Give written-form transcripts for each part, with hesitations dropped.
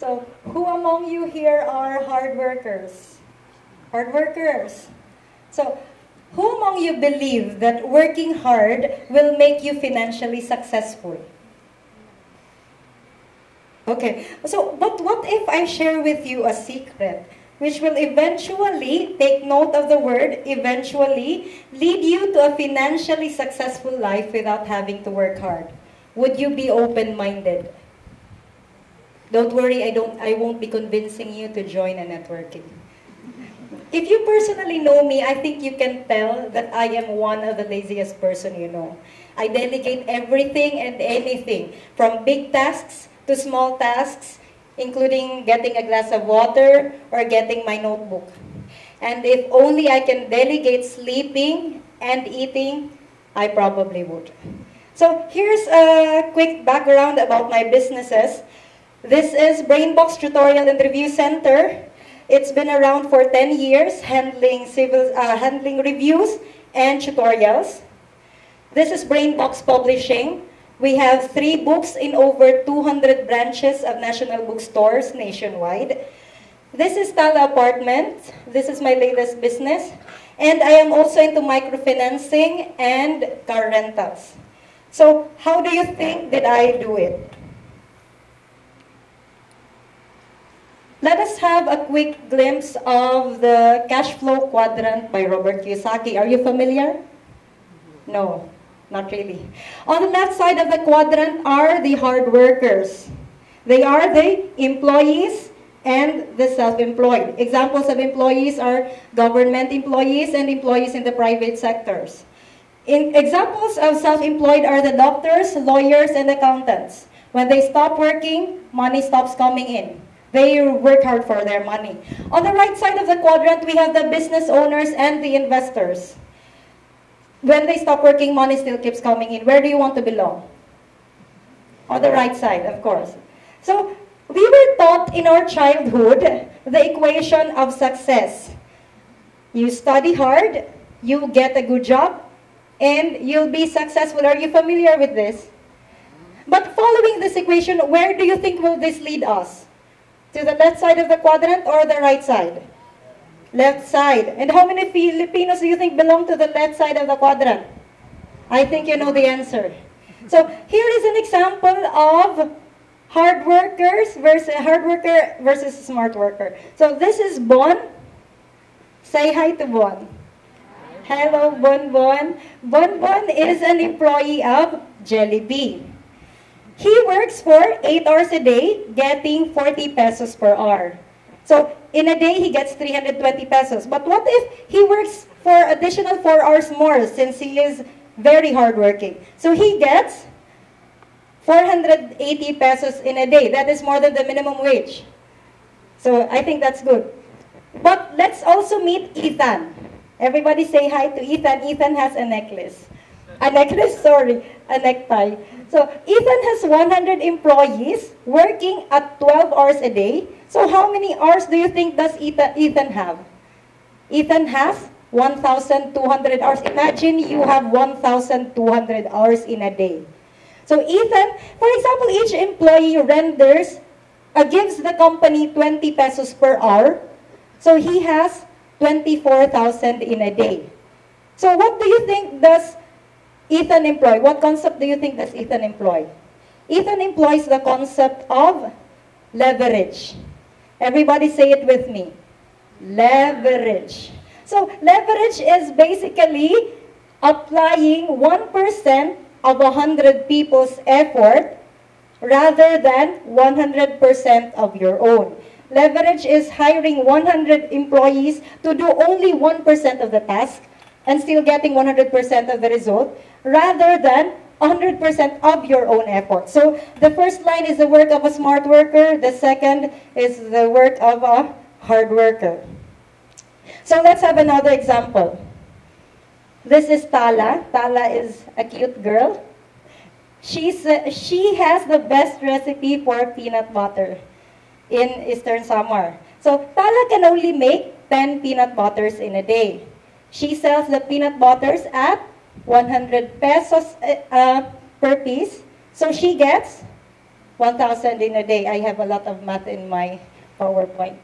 So, who among you here are hard workers? Hard workers. So, who among you believe that working hard will make you financially successful? Okay, so but what if I share with you a secret which will eventually, take note of the word, eventually lead you to a financially successful life without having to work hard? Would you be open-minded? Don't worry, I won't be convincing you to join a networking. If you personally know me, I think you can tell that I am one of the laziest person you know. I delegate everything and anything, from big tasks to small tasks, including getting a glass of water or getting my notebook. And if only I can delegate sleeping and eating, I probably would. So here's a quick background about my businesses. This is BrainBox Tutorial and Review Center. It's been around for 10 years, handling reviews and tutorials. This is BrainBox Publishing. We have 3 books in over 200 branches of national bookstores nationwide. This is Tala Apartments. This is my latest business. And I am also into microfinancing and car rentals. So, how do you think did I do it? Let us have a quick glimpse of the cash flow quadrant by Robert Kiyosaki. Are you familiar? No. Not really. On the left side of the quadrant are the hard workers. They are the employees and the self-employed. Examples of employees are government employees and employees in the private sectors. Examples of self-employed are the doctors, lawyers, and accountants. When they stop working, money stops coming in. They work hard for their money. On the right side of the quadrant, we have the business owners and the investors. When they stop working, money still keeps coming in. Where do you want to belong? On the right side, of course. So, we were taught in our childhood the equation of success. You study hard, you get a good job, and you'll be successful. Are you familiar with this? But following this equation, where do you think will this lead us? To the left side of the quadrant or the right side? Left side. And how many Filipinos do you think belong to the left side of the quadrant? I think you know the answer. So here is an example of hard worker versus smart worker. So this is Bon. Say hi to Bon. Hello, Bon Bon. Bon Bon is an employee of Jollibee. He works for 8 hours a day, getting 40 pesos per hour. So, in a day, he gets 320 pesos. But what if he works for additional 4 hours more since he is very hardworking? So, he gets 480 pesos in a day. That is more than the minimum wage. So, I think that's good. But let's also meet Ethan. Everybody say hi to Ethan. Ethan has a necklace. A necktie. So, Ethan has 100 employees working at 12 hours a day. So, how many hours do you think does Ethan have? Ethan has 1,200 hours. Imagine you have 1,200 hours in a day. So, Ethan, for example, each employee gives the company 20 pesos per hour. So, he has 24,000 in a day. So, what do you think does Ethan employ? What concept do you think does Ethan employ? Ethan employs the concept of leverage. Everybody say it with me. Leverage. So, leverage is basically applying 1% of 100 people's effort rather than 100% of your own. Leverage is hiring 100 employees to do only 1% of the task and still getting 100% of the result rather than 100% of your own effort. So the first line is the work of a smart worker. The second is the work of a hard worker. So let's have another example. This is Tala. Tala is a cute girl. She has the best recipe for peanut butter in Eastern Samar. So Tala can only make 10 peanut butters in a day. She sells the peanut butters at 100 pesos per piece. So she gets 1,000 in a day. I have a lot of math in my PowerPoint.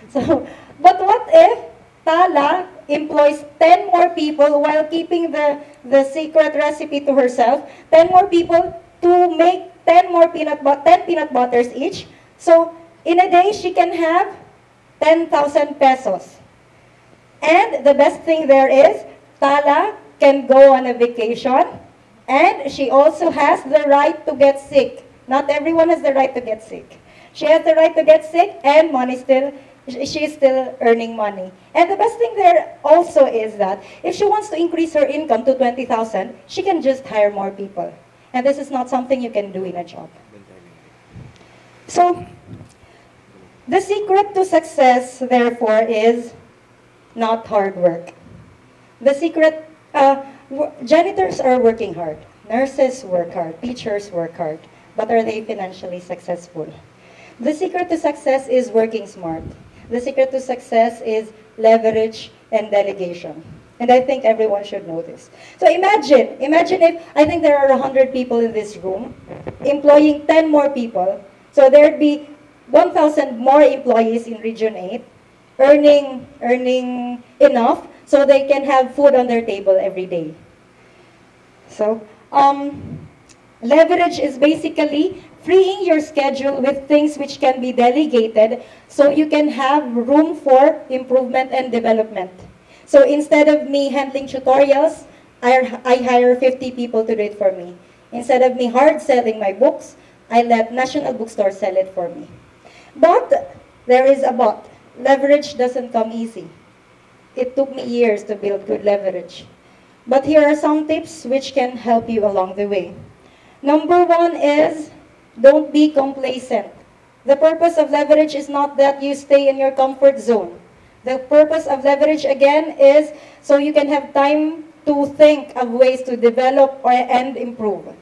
So, but what if Tala employs 10 more people while keeping the secret recipe to herself, 10 more people to make 10 peanut butters each. So, in a day, she can have 10,000 pesos. And the best thing there is, Tala can go on a vacation, and she also has the right to get sick. Not everyone has the right to get sick. She has the right to get sick, and she is still earning money. And the best thing there also is that if she wants to increase her income to 20,000, she can just hire more people. And this is not something you can do in a job. So, the secret to success, therefore, is not hard work. The secret, janitors are working hard. Nurses work hard. Teachers work hard. But are they financially successful? The secret to success is working smart. The secret to success is leverage and delegation. And I think everyone should know this. So imagine if, I think there are 100 people in this room, employing 10 more people. So there'd be 1,000 more employees in Region 8, earning enough so they can have food on their table every day. So, leverage is basically freeing your schedule with things which can be delegated so you can have room for improvement and development. So instead of me handling tutorials, I hire 50 people to do it for me. Instead of me hard selling my books, I let National Bookstore sell it for me. But there is a but. Leverage doesn't come easy. It took me years to build good leverage. But here are some tips which can help you along the way. Number one is, don't be complacent. The purpose of leverage is not that you stay in your comfort zone. The purpose of leverage, again, is so you can have time to think of ways to develop and improve.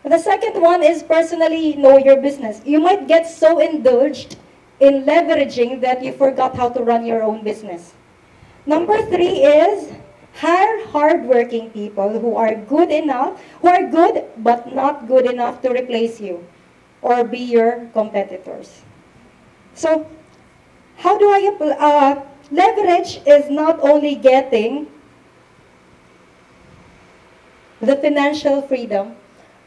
The second one is personally know your business. You might get so indulged in leveraging that you forgot how to run your own business. Number three is hire hardworking people who are good but not good enough to replace you or be your competitors. So, how do I apply? Leverage is not only getting the financial freedom,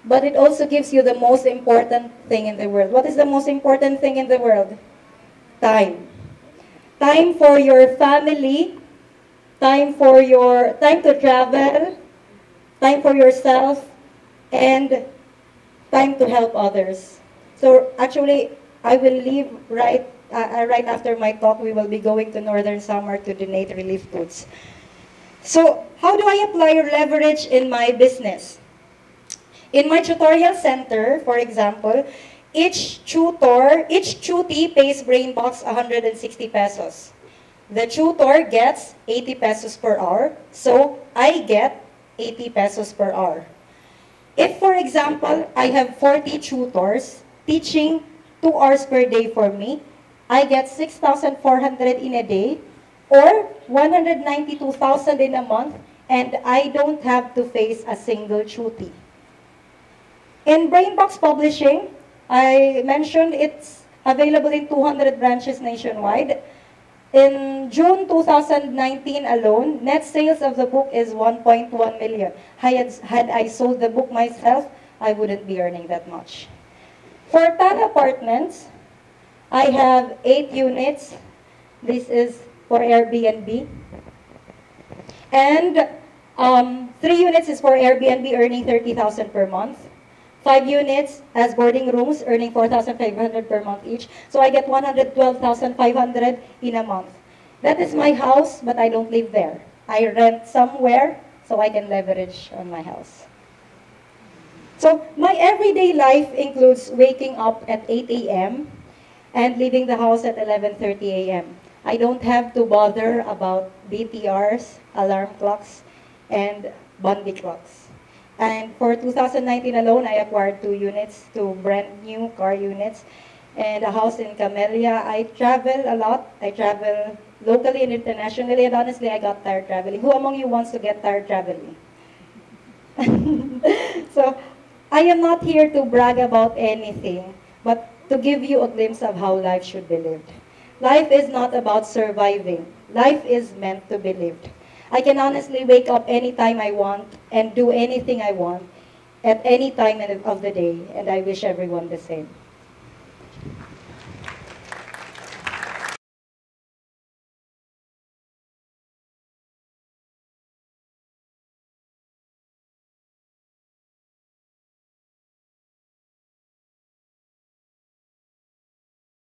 but it also gives you the most important thing in the world. What is the most important thing in the world? Time. Time for your family, time to travel, time for yourself, and time to help others. So actually, I will leave right after my talk. We will be going to Northern Samar to donate relief goods. So how do I apply leverage in my business? In my tutorial center, for example, each tutee pays BrainBox 160 pesos. The tutor gets 80 pesos per hour, so I get 80 pesos per hour. If, for example, I have 40 tutors teaching 2 hours per day for me, I get 6,400 in a day, or 192,000 in a month, and I don't have to face a single tutee. In BrainBox Publishing, I mentioned it's available in 200 branches nationwide. In June 2019 alone, net sales of the book is 1.1 million. Had I sold the book myself, I wouldn't be earning that much. For Tan Apartments, I have 8 units. This is for Airbnb. And 3 units is for Airbnb, earning 30,000 per month. 5 units as boarding rooms, earning 4,500 per month each. So I get 112,500 in a month. That is my house, but I don't live there. I rent somewhere so I can leverage on my house. So my everyday life includes waking up at 8 a.m. and leaving the house at 11:30 a.m. I don't have to bother about BTRs, alarm clocks, and Bondi clocks. And for 2019 alone, I acquired 2 units, 2 brand new car units, and a house in Camellia. I travel a lot. I travel locally and internationally, and honestly, I got tired traveling. Who among you wants to get tired traveling? So, I am not here to brag about anything, but to give you a glimpse of how life should be lived. Life is not about surviving. Life is meant to be lived. I can honestly wake up anytime I want and do anything I want at any time of the day, and I wish everyone the same.